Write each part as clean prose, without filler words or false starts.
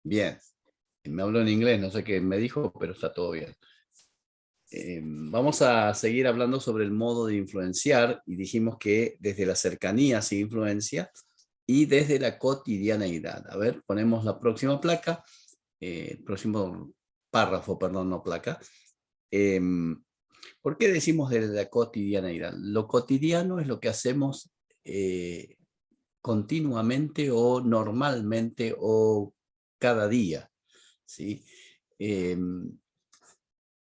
Bien, me habló en inglés, no sé qué me dijo, pero está todo bien. Vamos a seguir hablando sobre el modo de influenciar y dijimos que desde la cercanía se influencia y desde la cotidianeidad. A ver, ponemos la próxima placa, el próximo párrafo, perdón, no placa. Em, ¿Por qué decimos desde la cotidianeidad? Lo cotidiano es lo que hacemos continuamente o normalmente o cada día, ¿sí? Eh,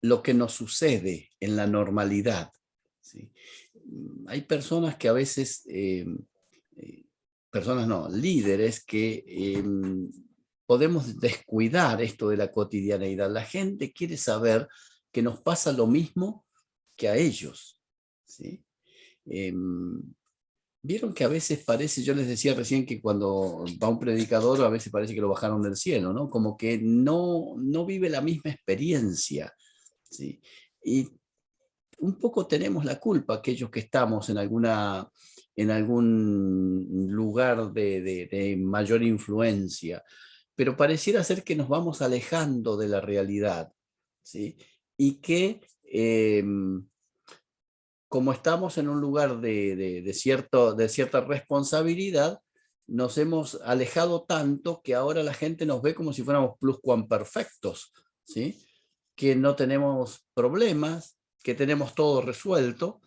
lo que nos sucede en la normalidad, ¿sí? Hay personas que a veces, personas no, líderes que podemos descuidar esto de la cotidianeidad. La gente quiere saber que nos pasa lo mismo que a ellos, ¿sí? Vieron que a veces parece, yo les decía recién que cuando va un predicador a veces parece que lo bajaron del cielo, ¿no? Como que no vive la misma experiencia, ¿sí? Y un poco tenemos la culpa, aquellos que estamos en algún lugar de mayor influencia, pero pareciera ser que nos vamos alejando de la realidad, ¿sí? Y que como estamos en un lugar de cierta responsabilidad, nos hemos alejado tanto que ahora la gente nos ve como si fuéramos pluscuamperfectos, ¿sí? Que no tenemos problemas, que tenemos todo resuelto.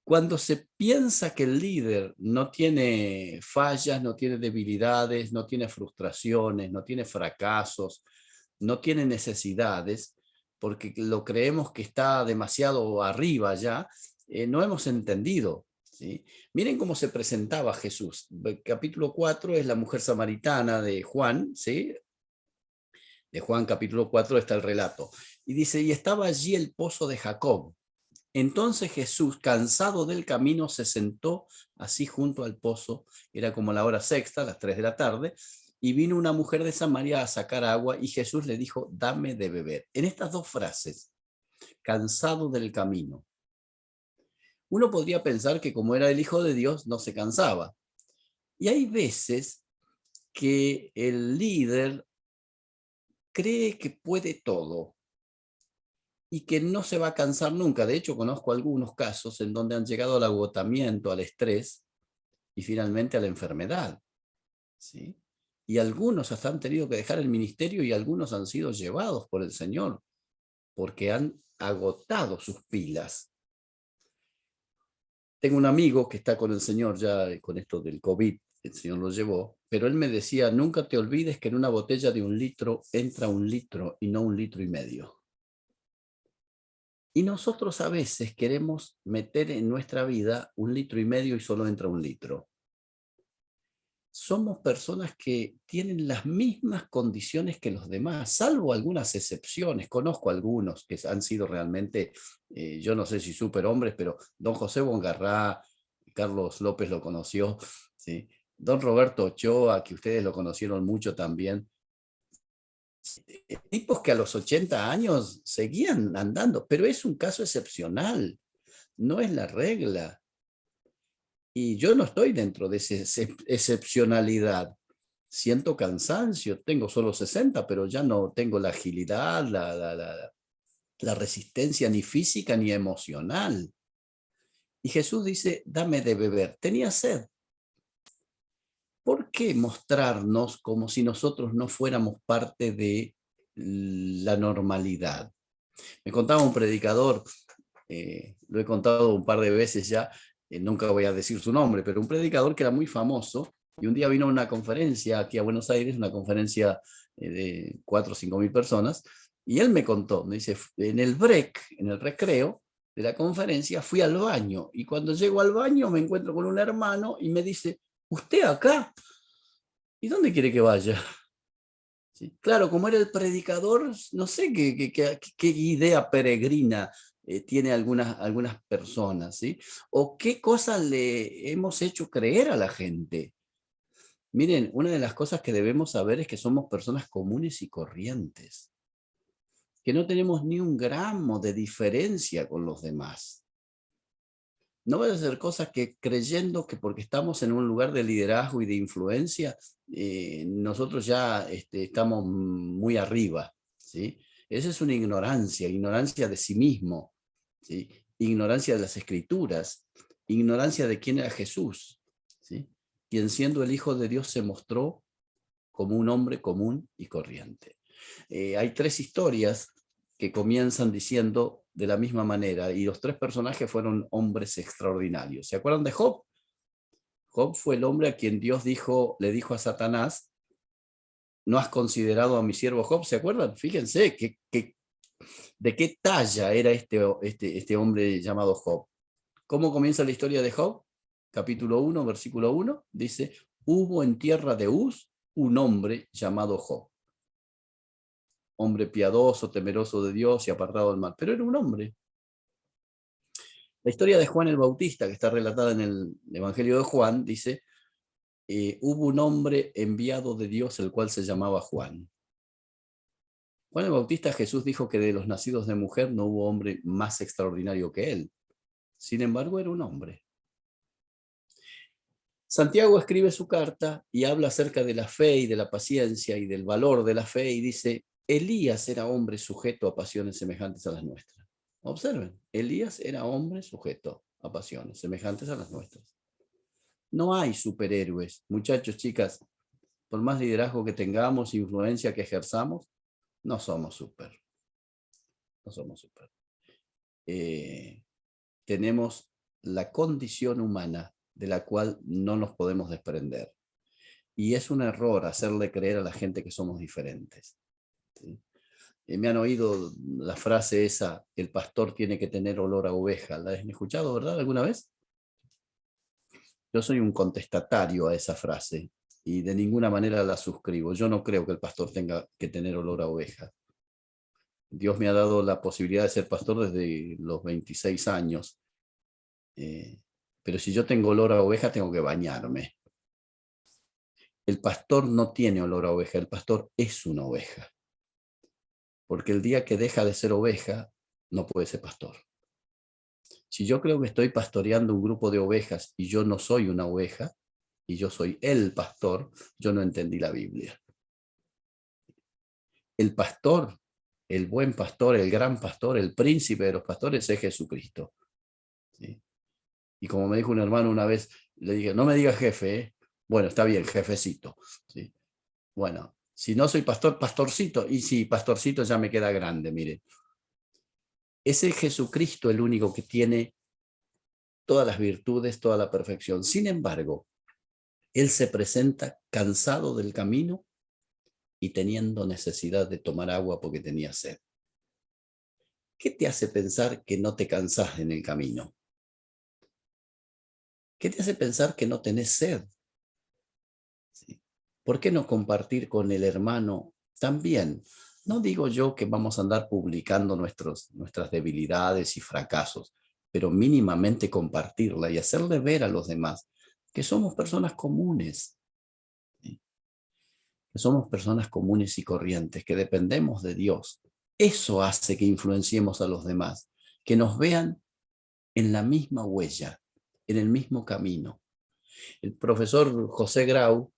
Cuando se piensa que el líder no tiene fallas, no tiene debilidades, no tiene frustraciones, no tiene fracasos, no tiene necesidades, porque lo creemos que está demasiado arriba ya, no hemos entendido, ¿sí? Miren cómo se presentaba Jesús. El capítulo 4 es la mujer samaritana de Juan, ¿sí? De Juan capítulo 4 está el relato. Y dice, y estaba allí el pozo de Jacob. Entonces Jesús, cansado del camino, se sentó así junto al pozo. Era como la hora sexta, las 3 de la tarde, y vino una mujer de Samaria a sacar agua y Jesús le dijo, dame de beber. En estas dos frases, cansado del camino, uno podría pensar que como era el Hijo de Dios, no se cansaba. Y hay veces que el líder cree que puede todo y que no se va a cansar nunca. De hecho, conozco algunos casos en donde han llegado al agotamiento, al estrés y finalmente a la enfermedad, ¿sí? Y algunos hasta han tenido que dejar el ministerio y algunos han sido llevados por el Señor porque han agotado sus pilas. Tengo un amigo que está con el Señor ya con esto del COVID, el Señor lo llevó, pero él me decía, nunca te olvides que en una botella de 1 litro entra 1 litro y no 1,5 litros. Y nosotros a veces queremos meter en nuestra vida 1,5 litros y solo entra 1 litro. Somos personas que tienen las mismas condiciones que los demás, salvo algunas excepciones. Conozco algunos que han sido realmente, yo no sé si superhombres, pero don José Bongarrá, Carlos López lo conoció, ¿sí? Don Roberto Ochoa, que ustedes lo conocieron mucho también, tipos que a los 80 años seguían andando, pero es un caso excepcional, no es la regla. Y yo no estoy dentro de esa excepcionalidad. Siento cansancio, tengo solo 60, pero ya no tengo la agilidad, la resistencia ni física ni emocional. Y Jesús dice, dame de beber. Tenía sed. ¿Por qué mostrarnos como si nosotros no fuéramos parte de la normalidad? Me contaba un predicador, lo he contado un par de veces ya, nunca voy a decir su nombre, pero un predicador que era muy famoso y un día vino a una conferencia aquí a Buenos Aires, una conferencia de 4 o 5 mil personas, y él me contó, me dice, en el break, en el recreo de la conferencia, fui al baño y cuando llego al baño me encuentro con un hermano y me dice, ¿usted acá? ¿Y dónde quiere que vaya? Sí, claro, como era el predicador, no sé qué idea peregrina tiene algunas personas, ¿sí? O qué cosas le hemos hecho creer a la gente. Miren, una de las cosas que debemos saber es que somos personas comunes y corrientes, que no tenemos ni un gramo de diferencia con los demás. No vaya a hacer cosas que creyendo que porque estamos en un lugar de liderazgo y de influencia, nosotros ya estamos muy arriba, ¿sí? Esa es una ignorancia, ignorancia de sí mismo, ¿sí? Ignorancia de las escrituras, ignorancia de quién era Jesús, ¿sí? Quien siendo el Hijo de Dios se mostró como un hombre común y corriente. Hay tres historias que comienzan diciendo de la misma manera, y los tres personajes fueron hombres extraordinarios. ¿Se acuerdan de Job? Job fue el hombre a quien Dios le dijo a Satanás, ¿no has considerado a mi siervo Job? ¿Se acuerdan? Fíjense de qué talla era este hombre llamado Job. ¿Cómo comienza la historia de Job? Capítulo 1, versículo 1, dice, hubo en tierra de Uz un hombre llamado Job. Hombre piadoso, temeroso de Dios y apartado del mal. Pero era un hombre. La historia de Juan el Bautista, que está relatada en el Evangelio de Juan, dice, hubo un hombre enviado de Dios, el cual se llamaba Juan. Juan el Bautista, Jesús dijo que de los nacidos de mujer no hubo hombre más extraordinario que él. Sin embargo, era un hombre. Santiago escribe su carta y habla acerca de la fe y de la paciencia y del valor de la fe y dice, Elías era hombre sujeto a pasiones semejantes a las nuestras. Observen, Elías era hombre sujeto a pasiones semejantes a las nuestras. No hay superhéroes, muchachos, chicas, por más liderazgo que tengamos, influencia que ejerzamos, no somos super. No somos super. Tenemos la condición humana de la cual no nos podemos desprender. Y es un error hacerle creer a la gente que somos diferentes. ¿Sí? Me han oído la frase esa, el pastor tiene que tener olor a oveja. ¿La han escuchado, verdad, alguna vez? Yo soy un contestatario a esa frase y de ninguna manera la suscribo. Yo no creo que el pastor tenga que tener olor a oveja. Dios me ha dado la posibilidad de ser pastor desde los 26 años. Pero si yo tengo olor a oveja, tengo que bañarme. El pastor no tiene olor a oveja, el pastor es una oveja. Porque el día que deja de ser oveja, no puede ser pastor. Si yo creo que estoy pastoreando un grupo de ovejas y yo no soy una oveja, y yo soy el pastor, yo no entendí la Biblia. El pastor, el buen pastor, el gran pastor, el príncipe de los pastores es Jesucristo. ¿Sí? Y como me dijo un hermano una vez, le dije, no me diga jefe, ¿eh? Bueno, está bien, jefecito. ¿Sí? Bueno, si no soy pastor, pastorcito. Y sí, pastorcito ya me queda grande, mire. Es el Jesucristo el único que tiene todas las virtudes, toda la perfección. Sin embargo, Él se presenta cansado del camino y teniendo necesidad de tomar agua porque tenía sed. ¿Qué te hace pensar que no te cansás en el camino? ¿Qué te hace pensar que no tenés sed? ¿Sí? ¿Por qué no compartir con el hermano también? No digo yo que vamos a andar publicando nuestras debilidades y fracasos, pero mínimamente compartirla y hacerle ver a los demás que somos personas comunes, ¿sí? Que somos personas comunes y corrientes, que dependemos de Dios. Eso hace que influenciemos a los demás, que nos vean en la misma huella, en el mismo camino. El profesor José Grau,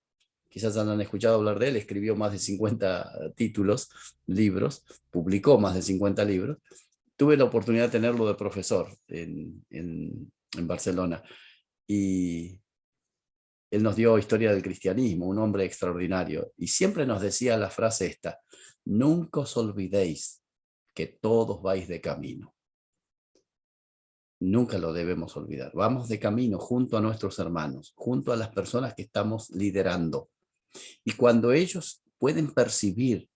quizás han escuchado hablar de él, escribió más de 50 títulos, libros, publicó más de 50 libros. Tuve la oportunidad de tenerlo de profesor en Barcelona y él nos dio historia del cristianismo, un hombre extraordinario, y siempre nos decía la frase esta, nunca os olvidéis que todos vais de camino. Nunca lo debemos olvidar. Vamos de camino junto a nuestros hermanos, junto a las personas que estamos liderando. Y cuando ellos pueden percibir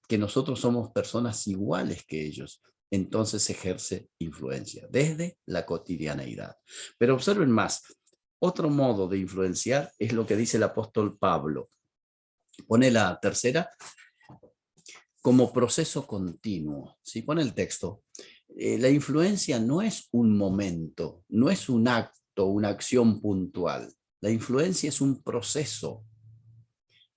que nosotros somos personas iguales que ellos, entonces ejerce influencia desde la cotidianeidad. Pero observen más, otro modo de influenciar es lo que dice el apóstol Pablo. Pone la tercera como proceso continuo. ¿Sí? Pone el texto. La influencia no es un momento, no es un acto, una acción puntual. La influencia es un proceso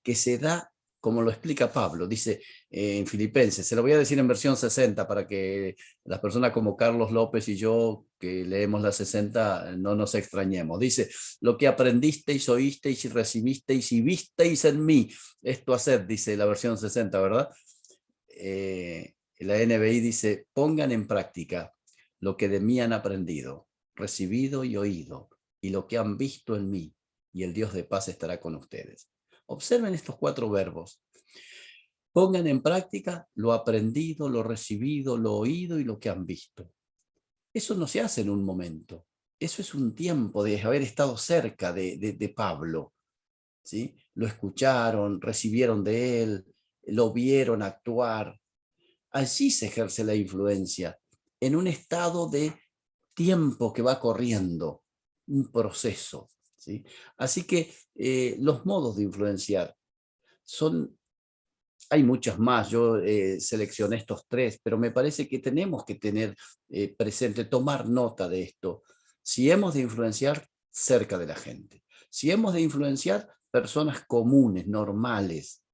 que se da como lo explica Pablo, dice en Filipenses, se lo voy a decir en versión 60 para que las personas como Carlos López y yo, que leemos la 60, no nos extrañemos. Dice, lo que aprendisteis, oísteis y recibisteis y visteis en mí, esto haced, dice la versión 60, ¿verdad? La NBI dice, pongan en práctica lo que de mí han aprendido, recibido y oído, y lo que han visto en mí, y el Dios de paz estará con ustedes. Observen estos 4 verbos. Pongan en práctica lo aprendido, lo recibido, lo oído y lo que han visto. Eso no se hace en un momento. Eso es un tiempo de haber estado cerca de Pablo, ¿sí? Lo escucharon, recibieron de él, lo vieron actuar. Allí se ejerce la influencia, en un estado de tiempo que va corriendo, un proceso, ¿sí? Así que los modos de influenciar hay muchos más, yo seleccioné estos 3, pero me parece que tenemos que tener presente, tomar nota de esto. Si hemos de influenciar cerca de la gente, si hemos de influenciar personas comunes, normales,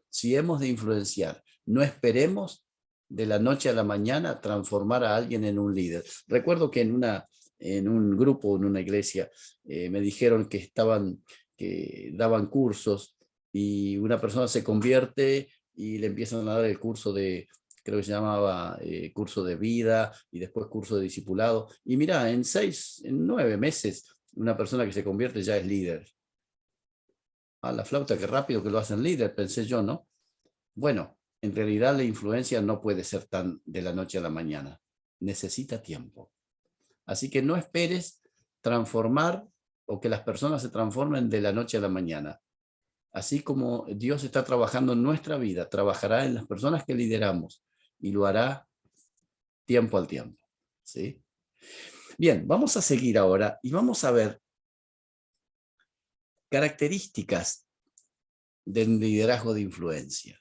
si hemos de influenciar, no esperemos de la noche a la mañana transformar a alguien en un líder. Recuerdo que en un grupo, en una iglesia, me dijeron que daban cursos y una persona se convierte y le empiezan a dar el curso creo que se llamaba curso de vida y después curso de discipulado. Y mira, en 9 meses, una persona que se convierte ya es líder. A la flauta, qué rápido que lo hacen líder, pensé yo, ¿no? Bueno, en realidad la influencia no puede ser tan de la noche a la mañana. Necesita tiempo. Así que no esperes transformar o que las personas se transformen de la noche a la mañana. Así como Dios está trabajando en nuestra vida, trabajará en las personas que lideramos y lo hará tiempo al tiempo, ¿sí? Bien, vamos a seguir ahora y vamos a ver características del liderazgo de influencia.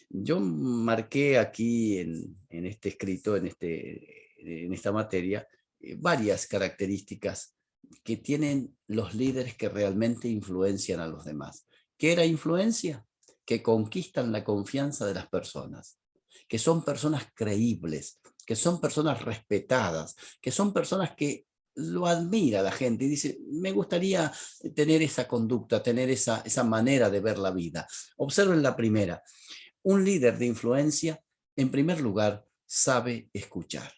Yo marqué aquí en este escrito, en esta materia, varias características que tienen los líderes que realmente influencian a los demás. ¿Qué era influencia? Que conquistan la confianza de las personas, que son personas creíbles, que son personas respetadas, que son personas que lo admira la gente y dice, me gustaría tener esa conducta, tener esa manera de ver la vida. Observen la primera. Un líder de influencia, en primer lugar, sabe escuchar.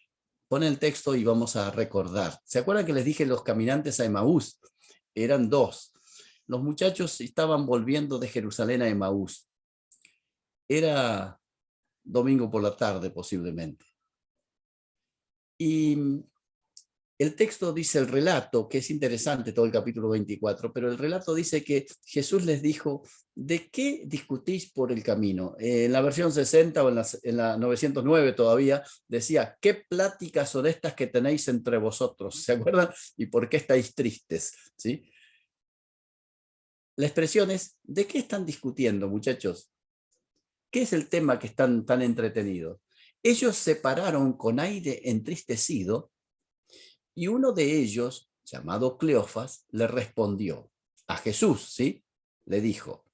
Pon el texto y vamos a recordar. ¿Se acuerdan que les dije los caminantes a Emaús? Eran 2. Los muchachos estaban volviendo de Jerusalén a Emaús. Era domingo por la tarde, posiblemente. Y el texto dice el relato, que es interesante todo el capítulo 24, pero el relato dice que Jesús les dijo, ¿de qué discutís por el camino? En la versión 60 o en la 909 todavía decía, ¿qué pláticas son estas que tenéis entre vosotros? ¿Se acuerdan? ¿Y por qué estáis tristes? ¿Sí? La expresión es, ¿de qué están discutiendo, muchachos? ¿Qué es el tema que están tan entretenidos? Ellos se pararon con aire entristecido y uno de ellos, llamado Cleofas, le respondió a Jesús, ¿sí? Le dijo,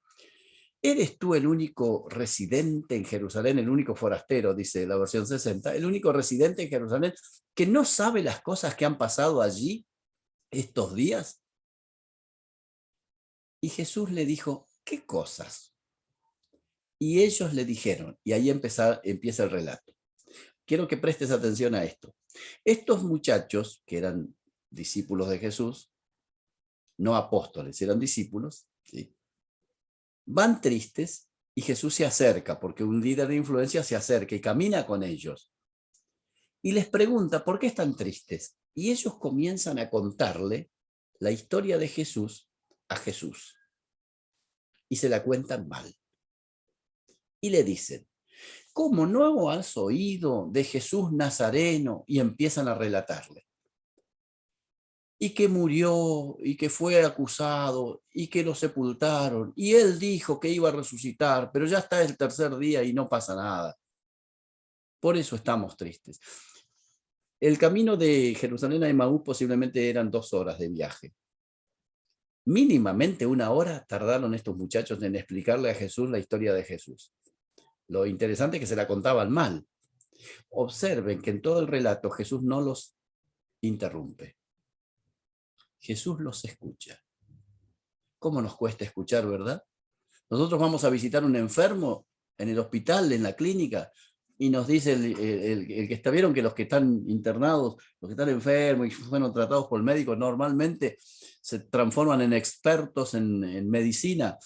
¿eres tú el único residente en Jerusalén, el único forastero, dice la versión 60, el único residente en Jerusalén que no sabe las cosas que han pasado allí estos días? Y Jesús le dijo, ¿qué cosas? Y ellos le dijeron, y ahí empieza el relato. Quiero que prestes atención a esto. Estos muchachos, que eran discípulos de Jesús, no apóstoles, eran discípulos, ¿sí? Van tristes y Jesús se acerca, porque un líder de influencia se acerca y camina con ellos. Y les pregunta, ¿por qué están tristes? Y ellos comienzan a contarle la historia de Jesús a Jesús. Y se la cuentan mal. Y le dicen, ¿cómo no has oído de Jesús Nazareno? Y empiezan a relatarle. Y que murió, y que fue acusado, y que lo sepultaron, y él dijo que iba a resucitar, pero ya está el 3er día y no pasa nada. Por eso estamos tristes. El camino de Jerusalén a Emaús posiblemente eran 2 horas de viaje. Mínimamente 1 hora tardaron estos muchachos en explicarle a Jesús la historia de Jesús. Lo interesante es que se la contaban mal. Observen que en todo el relato Jesús no los interrumpe. Jesús los escucha. ¿Cómo nos cuesta escuchar, verdad? Nosotros vamos a visitar a un enfermo en el hospital, en la clínica, y nos dice el que está, vieron que los que están internados, los que están enfermos y fueron tratados por el médico, normalmente se transforman en expertos en medicina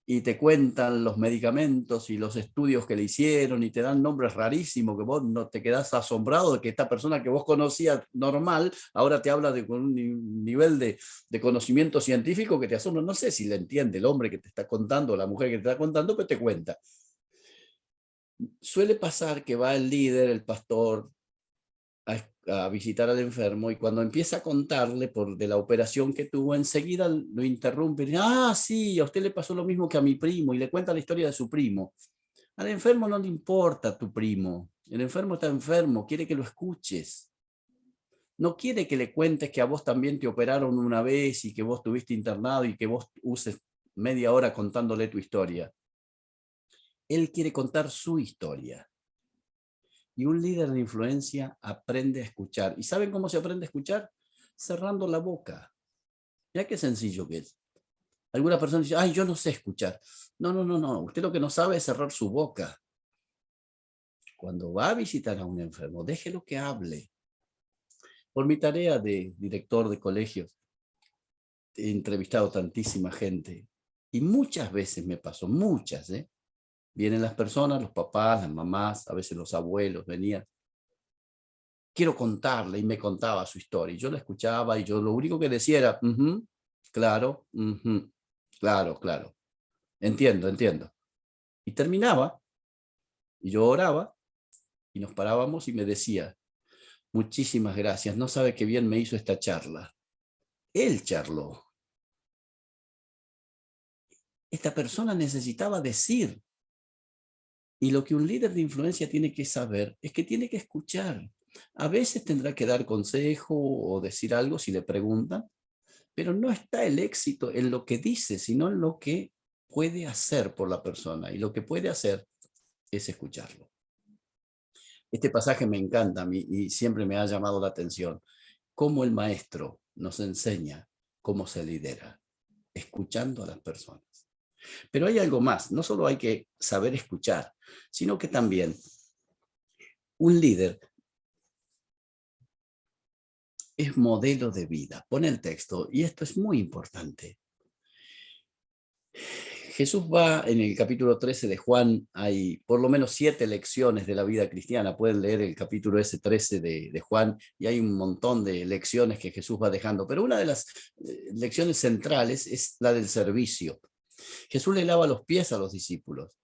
y te cuentan los medicamentos y los estudios que le hicieron y te dan nombres rarísimos que vos no te quedás asombrado de que esta persona que vos conocías normal ahora te habla con un nivel de conocimiento científico que te asombra. No sé si le entiende el hombre que te está contando o la mujer que te está contando, pero te cuenta. Suele pasar que va el líder, el pastor, a visitar al enfermo y cuando empieza a contarle de la operación que tuvo, enseguida lo interrumpe. Ah, sí, a usted le pasó lo mismo que a mi primo y le cuenta la historia de su primo. Al enfermo no le importa tu primo. El enfermo está enfermo, quiere que lo escuches. No quiere que le cuentes que a vos también te operaron una vez y que vos estuviste internado y que vos uses media hora contándole tu historia. Él quiere contar su historia. Y un líder de influencia aprende a escuchar. ¿Y saben cómo se aprende a escuchar? Cerrando la boca. Mira qué sencillo que es. Alguna persona dice, ay, yo no sé escuchar. No, no, no, no. Usted lo que no sabe es cerrar su boca. Cuando va a visitar a un enfermo, déjelo que hable. Por mi tarea de director de colegios, he entrevistado tantísima gente. Y muchas veces me pasó, muchas, ¿eh? Vienen las personas, los papás, las mamás, a veces los abuelos venían. Quiero contarle, y me contaba su historia. Y yo la escuchaba y yo lo único que decía era, claro, claro, claro. Entiendo, entiendo. Y terminaba, y yo oraba, y nos parábamos y me decía, muchísimas gracias, no sabe qué bien me hizo esta charla. Él charló. Esta persona necesitaba decir. Y lo que un líder de influencia tiene que saber es que tiene que escuchar. A veces tendrá que dar consejo o decir algo si le preguntan, pero no está el éxito en lo que dice, sino en lo que puede hacer por la persona. Y lo que puede hacer es escucharlo. Este pasaje me encanta a mí y siempre me ha llamado la atención. Cómo el maestro nos enseña cómo se lidera, escuchando a las personas. Pero hay algo más, no solo hay que saber escuchar, sino que también un líder es modelo de vida. Pone el texto, y esto es muy importante. Jesús va en el capítulo 13 de Juan, hay por lo menos 7 lecciones de la vida cristiana. Pueden leer el capítulo ese 13 de Juan y hay un montón de lecciones que Jesús va dejando. Pero una de las lecciones centrales es la del servicio. Jesús le lava los pies a los discípulos.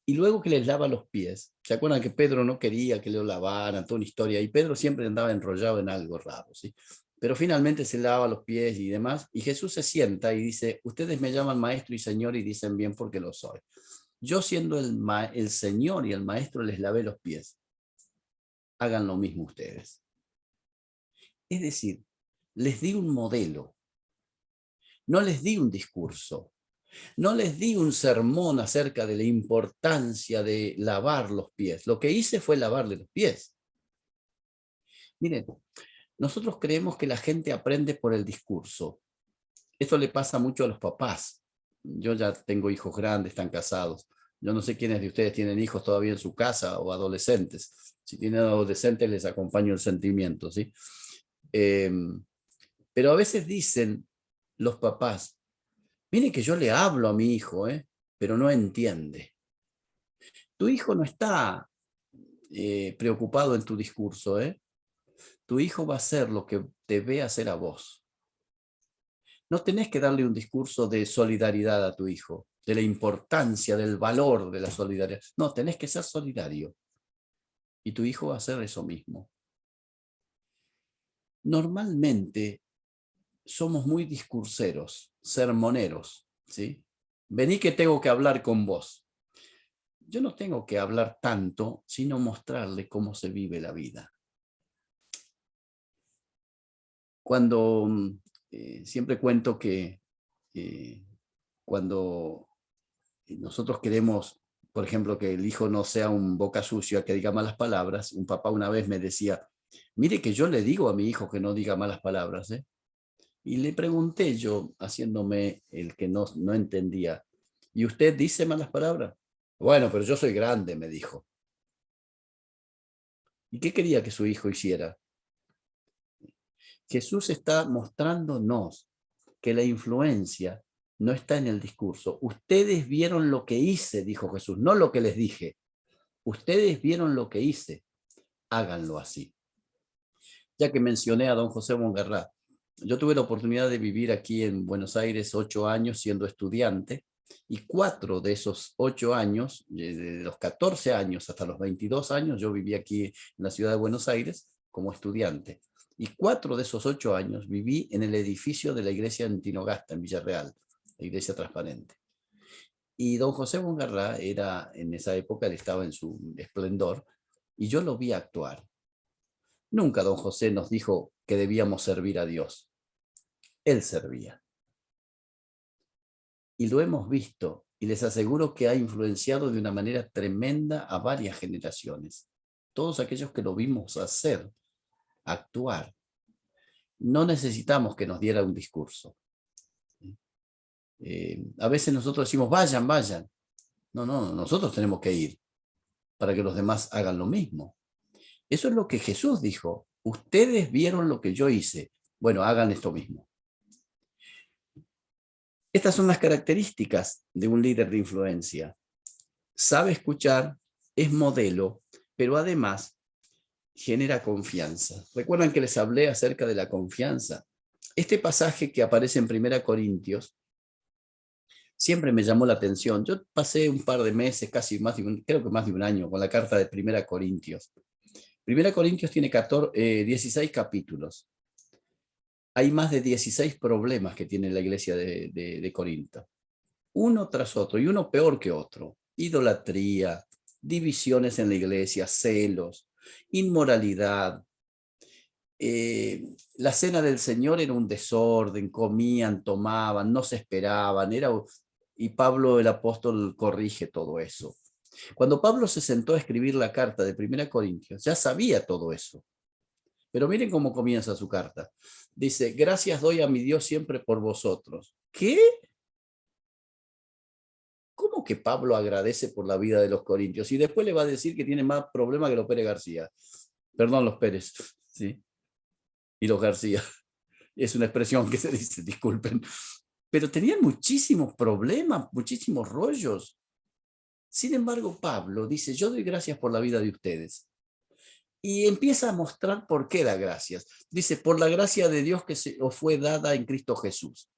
Y luego que les lava los pies, ¿se acuerdan que Pedro no quería que le lavaran? Toda una historia. Y Pedro siempre andaba enrollado en algo raro, ¿sí? Pero finalmente se lava los pies y demás. Y Jesús se sienta y dice, ustedes me llaman maestro y señor y dicen bien porque lo soy. Yo siendo el señor y el maestro les lavé los pies. Hagan lo mismo ustedes. Es decir, les di un modelo. No les di un discurso. No les di un sermón acerca de la importancia de lavar los pies. Lo que hice fue lavarle los pies. Miren, nosotros creemos que la gente aprende por el discurso. Esto le pasa mucho a los papás. Yo ya tengo hijos grandes, están casados. Yo no sé quiénes de ustedes tienen hijos todavía en su casa o adolescentes. Si tienen adolescentes, les acompaño el sentimiento, ¿sí? Pero a veces dicen los papás, mire que yo le hablo a mi hijo, pero no entiende. Tu hijo no está preocupado en tu discurso, Tu hijo va a hacer lo que te ve hacer a vos. No tenés que darle un discurso de solidaridad a tu hijo, de la importancia, del valor de la solidaridad. No, tenés que ser solidario. Y tu hijo va a hacer eso mismo. Normalmente somos muy discurseros, sermoneros, ¿sí? Vení que tengo que hablar con vos. Yo no tengo que hablar tanto, sino mostrarle cómo se vive la vida. Cuando Siempre cuento que cuando nosotros queremos, por ejemplo, que el hijo no sea un boca sucia, que diga malas palabras, un papá una vez me decía, mire que yo le digo a mi hijo que no diga malas palabras, ¿eh? Y le pregunté yo, haciéndome el que no entendía, ¿y usted dice malas palabras? Bueno, pero yo soy grande, me dijo. ¿Y qué quería que su hijo hiciera? Jesús está mostrándonos que la influencia no está en el discurso. Ustedes vieron lo que hice, dijo Jesús, no lo que les dije. Ustedes vieron lo que hice, háganlo así. Ya que mencioné a don José Mongarrá, yo tuve la oportunidad de vivir aquí en Buenos Aires 8 años siendo estudiante, y 4 de esos 8 años, de los 14 años hasta los 22 años, yo viví aquí en la ciudad de Buenos Aires como estudiante. Y 4 de esos 8 años viví en el edificio de la iglesia en Tinogasta, en Villarreal, la iglesia transparente. Y don José Mongarrá era, en esa época, él estaba en su esplendor, y yo lo vi actuar. Nunca don José nos dijo que debíamos servir a Dios. Él servía. Y lo hemos visto, y les aseguro que ha influenciado de una manera tremenda a varias generaciones. Todos aquellos que lo vimos hacer, actuar, no necesitamos que nos diera un discurso. A veces nosotros decimos, vayan, vayan. No, no, nosotros tenemos que ir para que los demás hagan lo mismo. Eso es lo que Jesús dijo. Ustedes vieron lo que yo hice. Bueno, hagan esto mismo. Estas son las características de un líder de influencia. Sabe escuchar, es modelo, pero además genera confianza. ¿Recuerdan que les hablé acerca de la confianza? Este pasaje que aparece en 1 Corintios siempre me llamó la atención. Yo pasé un par de meses, casi creo que más de un año, con la carta de 1 Corintios. 1 Corintios tiene 16 capítulos. Hay más de 16 problemas que tiene la iglesia de Corinto. Uno tras otro, y uno peor que otro. Idolatría, divisiones en la iglesia, celos, inmoralidad. La cena del Señor era un desorden, comían, tomaban, no se esperaban, y Pablo el apóstol corrige todo eso. Cuando Pablo se sentó a escribir la carta de 1 Corintios, ya sabía todo eso. Pero miren cómo comienza su carta. Dice, gracias doy a mi Dios siempre por vosotros. ¿Qué? ¿Cómo que Pablo agradece por la vida de los corintios? Y después le va a decir que tiene más problemas que los Pérez García. Perdón, los Pérez, ¿sí? Y los García. Es una expresión que se dice, disculpen. Pero tenían muchísimos problemas, muchísimos rollos. Sin embargo, Pablo dice, yo doy gracias por la vida de ustedes. Y empieza a mostrar por qué da gracias. Dice, por la gracia de Dios que os fue dada en Cristo Jesús.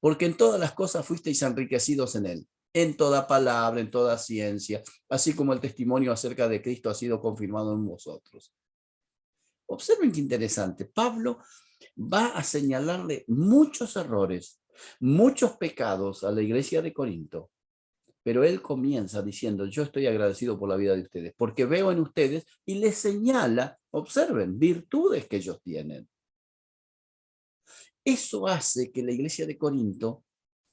Porque en todas las cosas fuisteis enriquecidos en él, en toda palabra, en toda ciencia, así como el testimonio acerca de Cristo ha sido confirmado en vosotros. Observen qué interesante. Pablo va a señalarle muchos errores, muchos pecados a la iglesia de Corinto, pero él comienza diciendo, yo estoy agradecido por la vida de ustedes, porque veo en ustedes, y les señala, observen, virtudes que ellos tienen. Eso hace que la iglesia de Corinto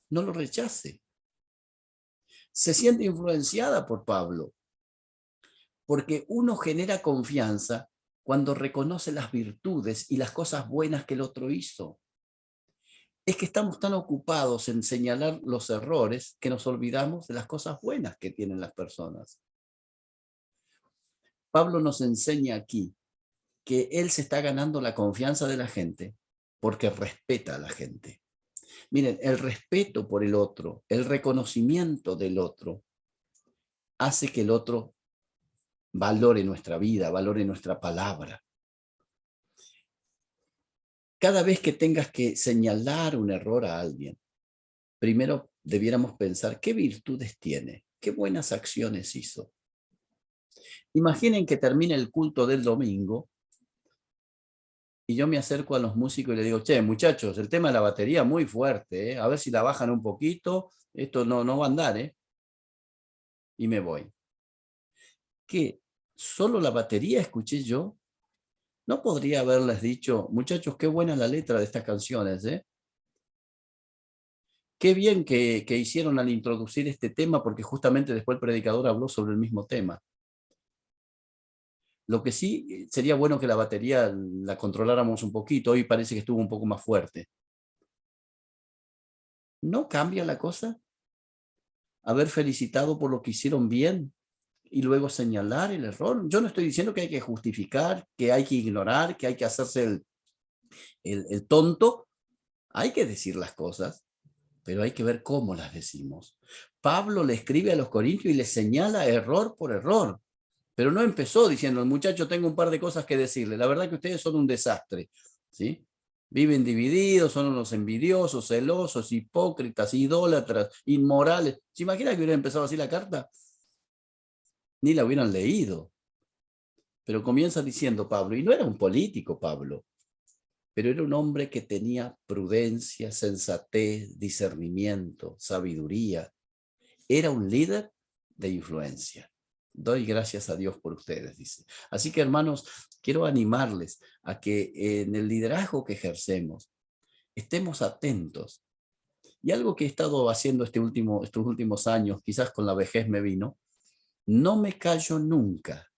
no lo rechace. Se siente influenciada por Pablo, porque uno genera confianza cuando reconoce las virtudes y las cosas buenas que el otro hizo. Es que estamos tan ocupados en señalar los errores que nos olvidamos de las cosas buenas que tienen las personas. Pablo nos enseña aquí que él se está ganando la confianza de la gente porque respeta a la gente. Miren, el respeto por el otro, el reconocimiento del otro, hace que el otro valore nuestra vida, valore nuestra palabra. Cada vez que tengas que señalar un error a alguien, primero debiéramos pensar qué virtudes tiene, qué buenas acciones hizo. Imaginen que termina el culto del domingo y yo me acerco a los músicos y les digo, che, muchachos, el tema de la batería muy fuerte, ¿eh? A ver si la bajan un poquito, esto no va a andar, ¿eh? Y me voy. ¿Qué? ¿Solo la batería escuché yo? No podría haberles dicho, muchachos, qué buena la letra de estas canciones, ¿eh? Qué bien que hicieron al introducir este tema, porque justamente después el predicador habló sobre el mismo tema. Lo que sí sería bueno que la batería la controláramos un poquito. Hoy parece que estuvo un poco más fuerte. ¿No cambia la cosa? Haber felicitado por lo que hicieron bien y luego señalar el error. Yo no estoy diciendo que hay que justificar, que hay que ignorar, que hay que hacerse el tonto. Hay que decir las cosas, pero hay que ver cómo las decimos. Pablo le escribe a los corintios y les señala error por error, pero no empezó diciendo, muchacho, tengo un par de cosas que decirle. La verdad que ustedes son un desastre, ¿sí? Viven divididos, son unos envidiosos, celosos, hipócritas, idólatras, inmorales. ¿Se imagina que hubiera empezado así la carta? Ni la hubieran leído. Pero comienza diciendo Pablo, y no era un político Pablo, pero era un hombre que tenía prudencia, sensatez, discernimiento, sabiduría. Era un líder de influencia. Doy gracias a Dios por ustedes, dice. Así que, hermanos, quiero animarles a que en el liderazgo que ejercemos estemos atentos. Y algo que he estado haciendo estos últimos años, quizás con la vejez me vino, no me callo nunca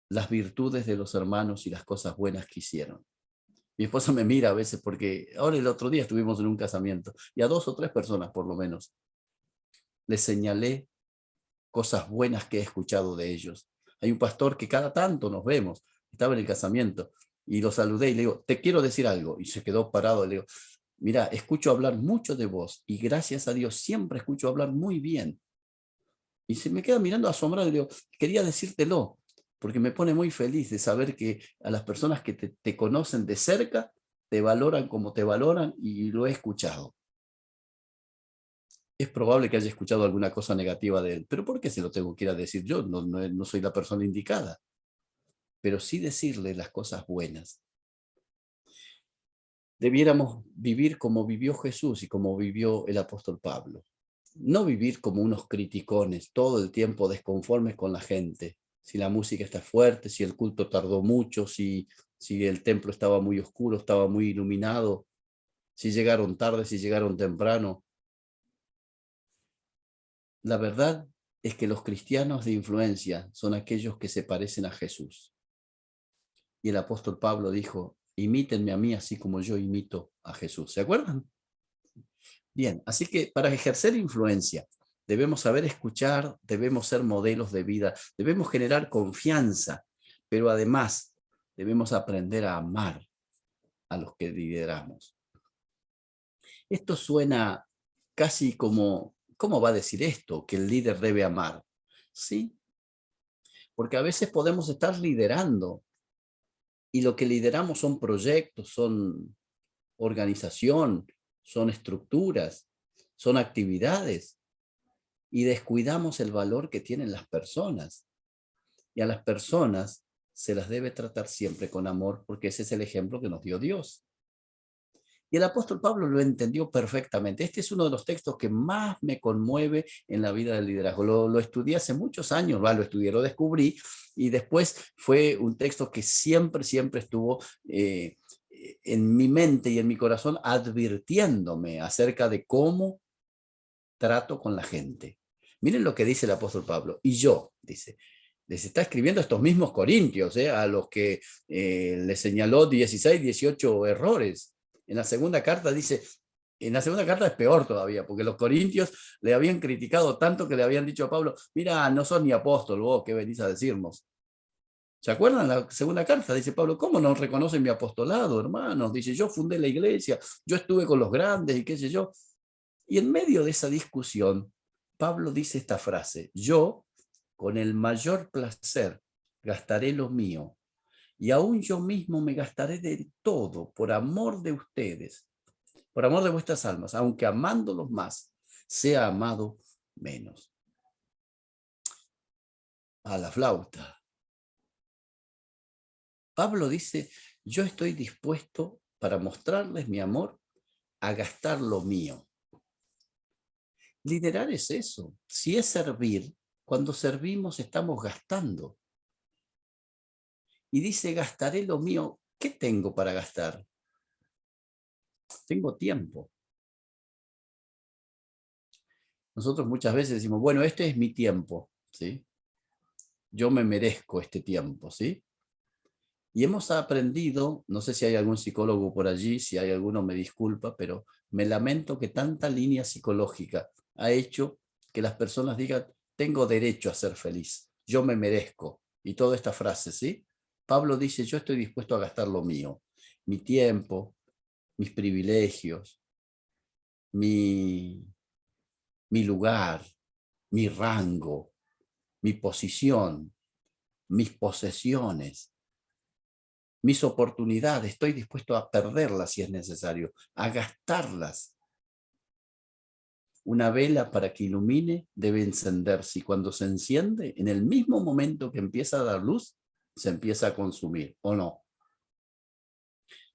las virtudes de los hermanos y las cosas buenas que hicieron. Mi esposa me mira a veces porque ahora el otro día estuvimos en un casamiento y a 2 o 3 personas por lo menos les señalé cosas buenas que he escuchado de ellos. Hay un pastor que cada tanto nos vemos, estaba en el casamiento y lo saludé y le digo, te quiero decir algo. Y se quedó parado, le digo, mira, escucho hablar mucho de vos y gracias a Dios siempre escucho hablar muy bien. Y se me queda mirando asombrado y le digo, quería decírtelo, porque me pone muy feliz de saber que a las personas que te conocen de cerca, te valoran como te valoran y lo he escuchado. Es probable que haya escuchado alguna cosa negativa de él, pero ¿por qué se lo tengo que ir a decir yo? No soy la persona indicada, pero sí decirle las cosas buenas. Debiéramos vivir como vivió Jesús y como vivió el apóstol Pablo. No vivir como unos criticones, todo el tiempo desconformes con la gente. Si la música está fuerte, si el culto tardó mucho, si el templo estaba muy oscuro, estaba muy iluminado, si llegaron tarde, si llegaron temprano. La verdad es que los cristianos de influencia son aquellos que se parecen a Jesús. Y el apóstol Pablo dijo, imítenme a mí así como yo imito a Jesús. ¿Se acuerdan? Bien, así que para ejercer influencia debemos saber escuchar, debemos ser modelos de vida, debemos generar confianza, pero además debemos aprender a amar a los que lideramos. Esto suena casi como, ¿cómo va a decir esto? Que el líder debe amar. Sí, porque a veces podemos estar liderando y lo que lideramos son proyectos, son organización, son estructuras, son actividades y descuidamos el valor que tienen las personas. Y a las personas se las debe tratar siempre con amor porque ese es el ejemplo que nos dio Dios. Y el apóstol Pablo lo entendió perfectamente. Este es uno de los textos que más me conmueve en la vida del liderazgo. Lo estudié hace muchos años, lo estudié, lo descubrí, y después fue un texto que siempre estuvo en mi mente y en mi corazón advirtiéndome acerca de cómo trato con la gente. Miren lo que dice el apóstol Pablo. Y yo, dice, les está escribiendo a estos mismos corintios, a los que les señaló 16, 18 errores. En la segunda carta dice, en la segunda carta es peor todavía, porque los corintios le habían criticado tanto que le habían dicho a Pablo, mira, no sos ni apóstol vos, ¿qué venís a decirnos? ¿Se acuerdan? La segunda carta dice Pablo, ¿cómo no reconocen mi apostolado, hermanos? Dice, yo fundé la iglesia, yo estuve con los grandes y qué sé yo. Y en medio de esa discusión, Pablo dice esta frase, yo con el mayor placer gastaré lo mío y aún yo mismo me gastaré de todo por amor de ustedes, por amor de vuestras almas, aunque amándolos más, sea amado menos. A la flauta. Pablo dice, yo estoy dispuesto para mostrarles mi amor a gastar lo mío. Liderar es eso. Si es servir, cuando servimos estamos gastando. Y dice, gastaré lo mío. ¿Qué tengo para gastar? Tengo tiempo, Nosotros muchas veces decimos, bueno, este es mi tiempo, ¿sí? Yo me merezco este tiempo, ¿sí? Y hemos aprendido, no sé si hay algún psicólogo por allí, si hay alguno me disculpa, pero me lamento que tanta línea psicológica ha hecho que las personas digan, tengo derecho a ser feliz, yo me merezco. Y toda esta frase, ¿sí? Pablo dice, yo estoy dispuesto a gastar lo mío, mi tiempo, mis privilegios, mi, mi lugar, mi rango, mi posición, mis posesiones, mis oportunidades, estoy dispuesto a perderlas si es necesario, a gastarlas. Una vela para que ilumine debe encenderse y cuando se enciende, en el mismo momento que empieza a dar luz, se empieza a consumir, ¿o no?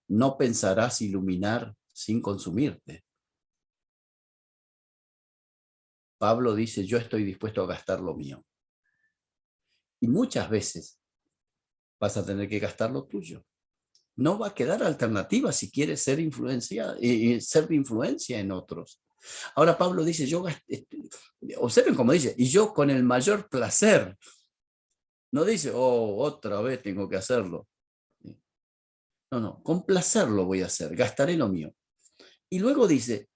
No pensarás iluminar sin consumirte. Pablo dice, yo estoy dispuesto a gastar lo mío. Y muchas veces vas a tener que gastar lo tuyo. No va a quedar alternativa si quieres ser ser de influencia en otros. Ahora Pablo dice, observen cómo dice, y yo con el mayor placer. No dice, oh, otra vez tengo que hacerlo. No, no, con placer lo voy a hacer, gastaré lo mío. Y luego dice,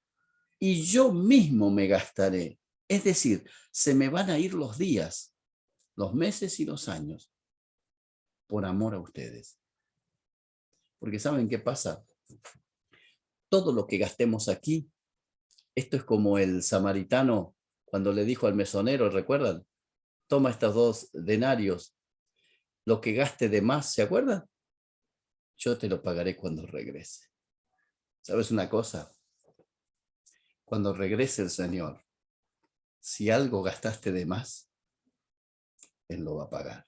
y yo mismo me gastaré. Es decir, se me van a ir los días, los meses y los años por amor a ustedes. Porque ¿saben qué pasa? Todo lo que gastemos aquí, esto es como el samaritano cuando le dijo al mesonero, ¿recuerdan? Toma estos 2 denarios, lo que gaste de más, ¿se acuerdan? Yo te lo pagaré cuando regrese. ¿Sabes una cosa? Cuando regrese el Señor, si algo gastaste de más, Él lo va a pagar.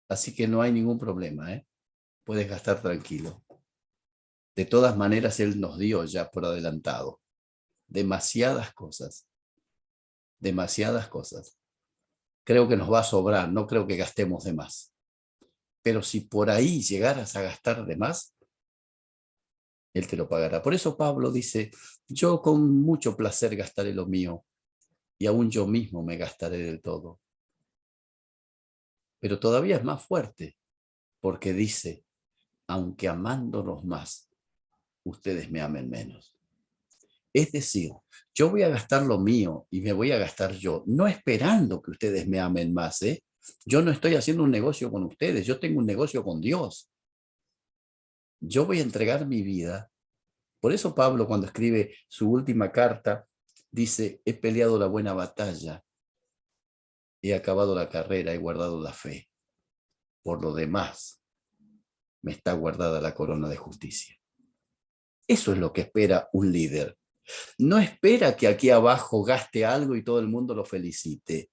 Así que no hay ningún problema, ¿eh? Puedes gastar tranquilo. De todas maneras, Él nos dio ya por adelantado demasiadas cosas, demasiadas cosas. Creo que nos va a sobrar, no creo que gastemos de más. Pero si por ahí llegaras a gastar de más, Él te lo pagará. Por eso Pablo dice, yo con mucho placer gastaré lo mío y aún yo mismo me gastaré del todo. Pero todavía es más fuerte, porque dice, aunque amándonos más, ustedes me amen menos. Es decir, yo voy a gastar lo mío y me voy a gastar yo, no esperando que ustedes me amen más, ¿eh? Yo no estoy haciendo un negocio con ustedes, yo tengo un negocio con Dios. Yo voy a entregar mi vida. Por eso Pablo, cuando escribe su última carta, dice, he peleado la buena batalla, he acabado la carrera, he guardado la fe. Por lo demás, me está guardada la corona de justicia. Eso es lo que espera un líder. No espera que aquí abajo gaste algo y todo el mundo lo felicite.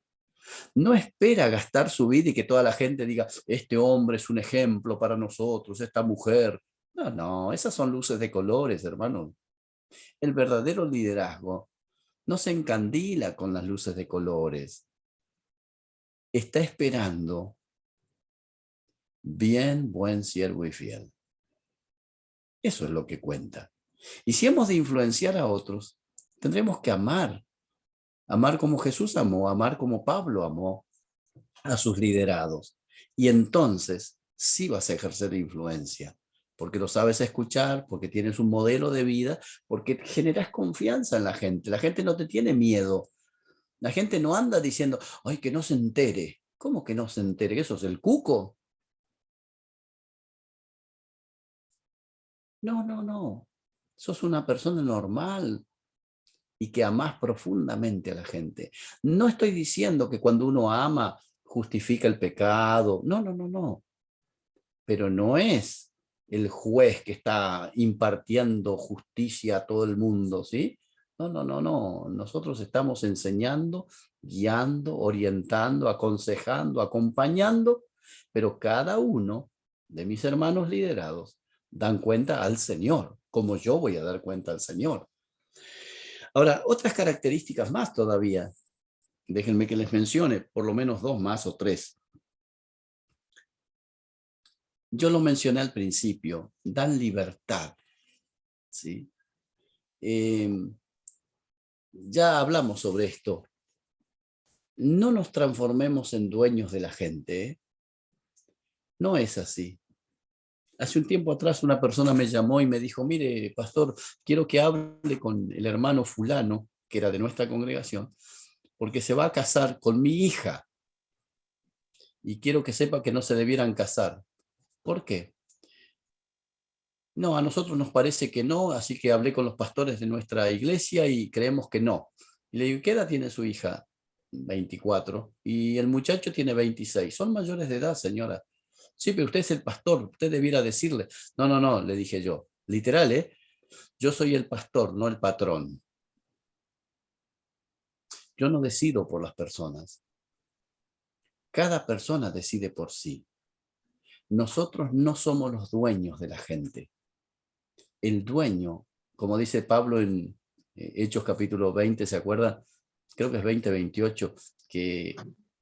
No espera gastar su vida y que toda la gente diga, este hombre es un ejemplo para nosotros, esta mujer. No, no, esas son luces de colores, hermano. El verdadero liderazgo no se encandila con las luces de colores. Está esperando, bien, buen siervo y fiel. Eso es lo que cuenta. Y si hemos de influenciar a otros, tendremos que amar. Amar como Jesús amó, amar como Pablo amó a sus liderados. Y entonces sí vas a ejercer influencia, porque lo sabes escuchar, porque tienes un modelo de vida, porque generas confianza en la gente. La gente no te tiene miedo. La gente no anda diciendo, ay, que no se entere. ¿Cómo que no se entere? ¿Eso es el cuco? No, no, no. Sos una persona normal y que amás profundamente a la gente. No estoy diciendo que cuando uno ama justifica el pecado. No, no, no, no. Pero no es el juez que está impartiendo justicia a todo el mundo, ¿sí? No, no, no, no. Nosotros estamos enseñando, guiando, orientando, aconsejando, acompañando, pero cada uno de mis hermanos liderados dan cuenta al Señor, como yo voy a dar cuenta al Señor. Ahora, otras características más todavía. Déjenme que les mencione por lo menos 2 más o 3. Yo lo mencioné al principio, dan libertad, ¿sí? ya hablamos sobre esto. No nos transformemos en dueños de la gente, ¿eh? No es así. Hace un tiempo atrás una persona me llamó y me dijo, mire, pastor, quiero que hable con el hermano fulano, que era de nuestra congregación, porque se va a casar con mi hija y quiero que sepa que no se debieran casar. ¿Por qué? No, a nosotros nos parece que no, así que hablé con los pastores de nuestra iglesia y creemos que no. Y le digo, ¿qué edad tiene su hija? 24. Y el muchacho tiene 26. Son mayores de edad, señora. Sí, pero usted es el pastor, usted debiera decirle. No, no, no, le dije yo. Literal, ¿eh? Yo soy el pastor, no el patrón. Yo no decido por las personas. Cada persona decide por sí. Nosotros no somos los dueños de la gente. El dueño, como dice Pablo en Hechos capítulo 20, ¿se acuerda? Creo que es 20-28, que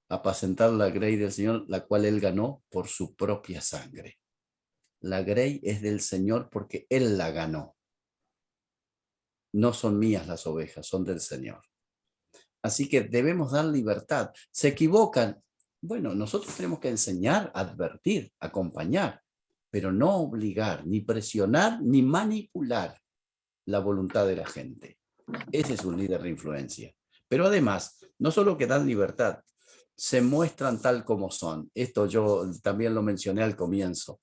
apacentar la grey del Señor, la cual él ganó por su propia sangre. La grey es del Señor porque él la ganó. No son mías las ovejas, son del Señor. Así que debemos dar libertad. ¿Se equivocan? Bueno, nosotros tenemos que enseñar, advertir, acompañar, pero no obligar, ni presionar, ni manipular la voluntad de la gente. Ese es un líder de influencia. Pero además, no solo que dan libertad, se muestran tal como son. Esto yo también lo mencioné al comienzo.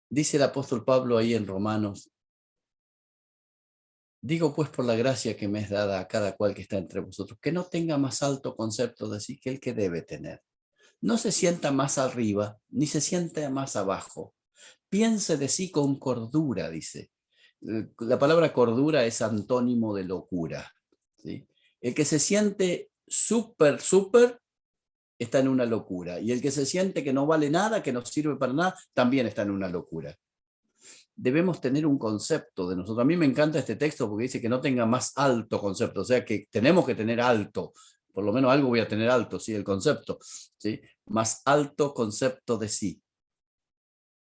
Dice el apóstol Pablo ahí en Romanos, digo pues por la gracia que me es dada a cada cual que está entre vosotros, que no tenga más alto concepto de sí que el que debe tener. No se sienta más arriba, ni se sienta más abajo. Piense de sí con cordura, dice. La palabra cordura es antónimo de locura, ¿sí? El que se siente súper, está en una locura. Y el que se siente que no vale nada, que no sirve para nada, también está en una locura. Debemos tener un concepto de nosotros. A mí me encanta este texto porque dice que no tenga más alto concepto, o sea que tenemos que tener alto, por lo menos algo voy a tener alto, ¿sí? El concepto, ¿sí? Más alto concepto de sí.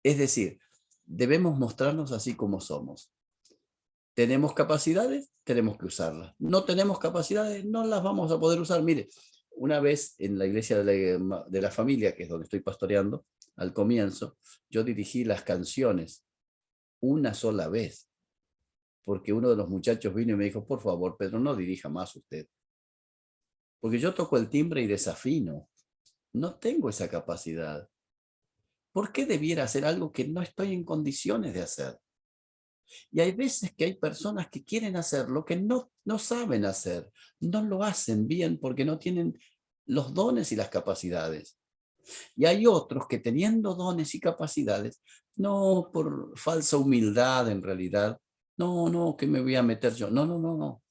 Es decir, debemos mostrarnos así como somos. ¿Tenemos capacidades? Tenemos que usarlas. ¿No tenemos capacidades? No las vamos a poder usar. Mire, una vez en la iglesia de la familia, que es donde estoy pastoreando, al comienzo, yo dirigí las canciones una sola vez, porque uno de los muchachos vino y me dijo, por favor, Pedro, no dirija más usted, porque yo toco el timbre y desafino. No tengo esa capacidad. ¿Por qué debiera hacer algo que no estoy en condiciones de hacer? Y hay veces que hay personas que quieren hacer lo que no saben hacer, no lo hacen bien porque no tienen los dones y las capacidades. Y hay otros que teniendo dones y capacidades, no por falsa humildad en realidad, no, que me voy a meter yo. No.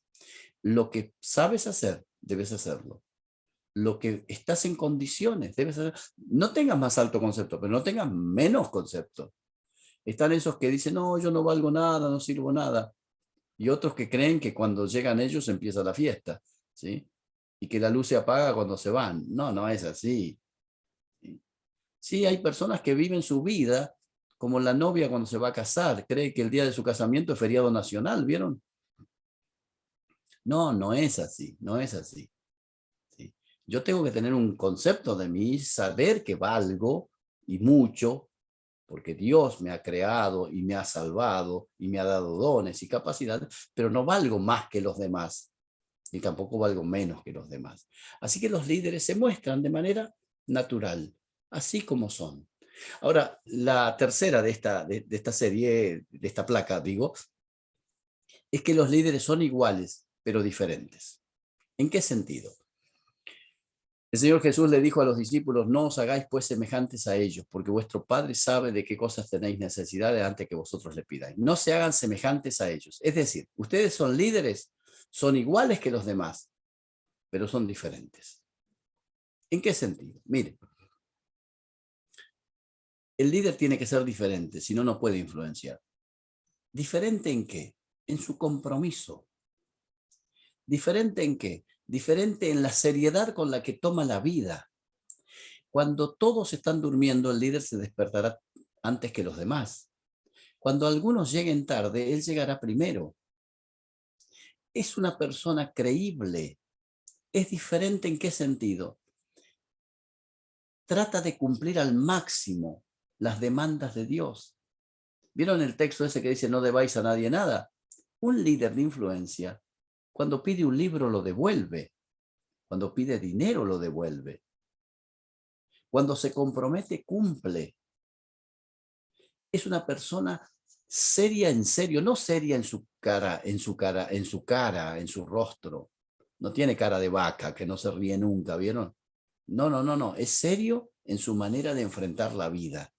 Lo que sabes hacer, debes hacerlo. Lo que estás en condiciones, debes hacer. No tengas más alto concepto, pero no tengas menos concepto. Están esos que dicen, no, yo no valgo nada, no sirvo nada. Y otros que creen que cuando llegan ellos empieza la fiesta, ¿sí? Y que la luz se apaga cuando se van. No es así. Sí, hay personas que viven su vida como la novia cuando se va a casar. Cree que el día de su casamiento es feriado nacional, ¿vieron? No es así, no es así. ¿Sí? Yo tengo que tener un concepto de mí, saber que valgo y mucho, porque Dios me ha creado y me ha salvado y me ha dado dones y capacidades, pero no valgo más que los demás, ni tampoco valgo menos que los demás. Así que los líderes se muestran de manera natural, así como son. Ahora, la tercera de esta serie, de esta placa, digo, es que los líderes son iguales, pero diferentes. ¿En qué sentido? El Señor Jesús le dijo a los discípulos, no os hagáis pues semejantes a ellos, porque vuestro Padre sabe de qué cosas tenéis necesidades antes que vosotros le pidáis. No se hagan semejantes a ellos. Es decir, ustedes son líderes, son iguales que los demás, pero son diferentes. ¿En qué sentido? Mire, el líder tiene que ser diferente, si no, no puede influenciar. ¿Diferente en qué? En su compromiso. ¿Diferente en qué? Diferente en la seriedad con la que toma la vida. Cuando todos están durmiendo, el líder se despertará antes que los demás. Cuando algunos lleguen tarde, Él llegará primero. Es una persona creíble. ¿Es diferente en qué sentido? Trata de cumplir al máximo las demandas de Dios. ¿Vieron el texto ese que dice no debáis a nadie nada? Un líder de influencia, cuando pide un libro lo devuelve. Cuando pide dinero lo devuelve. Cuando se compromete, cumple. Es una persona seria en serio, no seria en su cara, en su rostro. No tiene cara de vaca que no se ríe nunca, ¿vieron? No. Es serio en su manera de enfrentar la vida.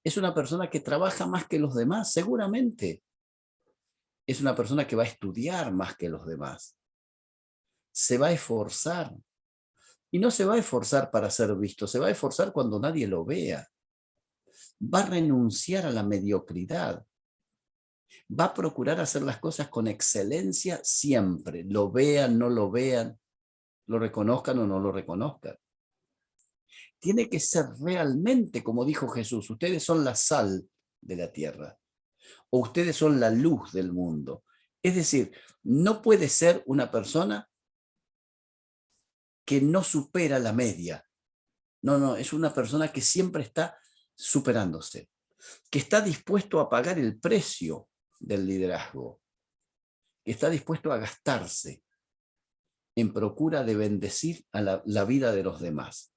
Es una persona que trabaja más que los demás, seguramente. Es una persona que va a estudiar más que los demás. Se va a esforzar. Y no se va a esforzar para ser visto, se va a esforzar cuando nadie lo vea. Va a renunciar a la mediocridad. Va a procurar hacer las cosas con excelencia siempre. Lo vean, no lo vean, lo reconozcan o no lo reconozcan. Tiene que ser realmente, como dijo Jesús, ustedes son la sal de la tierra o ustedes son la luz del mundo. Es decir, no puede ser una persona que no supera la media. No, es una persona que siempre está superándose, que está dispuesto a pagar el precio del liderazgo, que está dispuesto a gastarse en procura de bendecir a la vida de los demás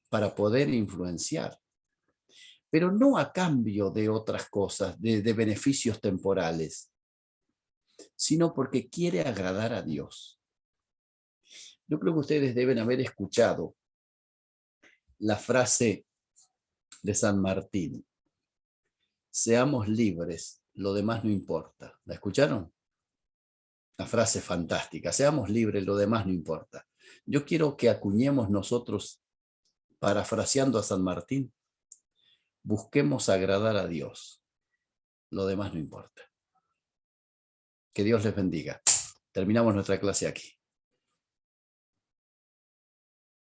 para poder influenciar, pero no a cambio de otras cosas, de beneficios temporales, sino porque quiere agradar a Dios. Yo creo que ustedes deben haber escuchado la frase de San Martín: seamos libres, lo demás no importa. ¿La escucharon? La frase fantástica: seamos libres, lo demás no importa. Yo quiero que acuñemos nosotros, parafraseando a San Martín, busquemos agradar a Dios, lo demás no importa. Que Dios les bendiga. Terminamos nuestra clase aquí.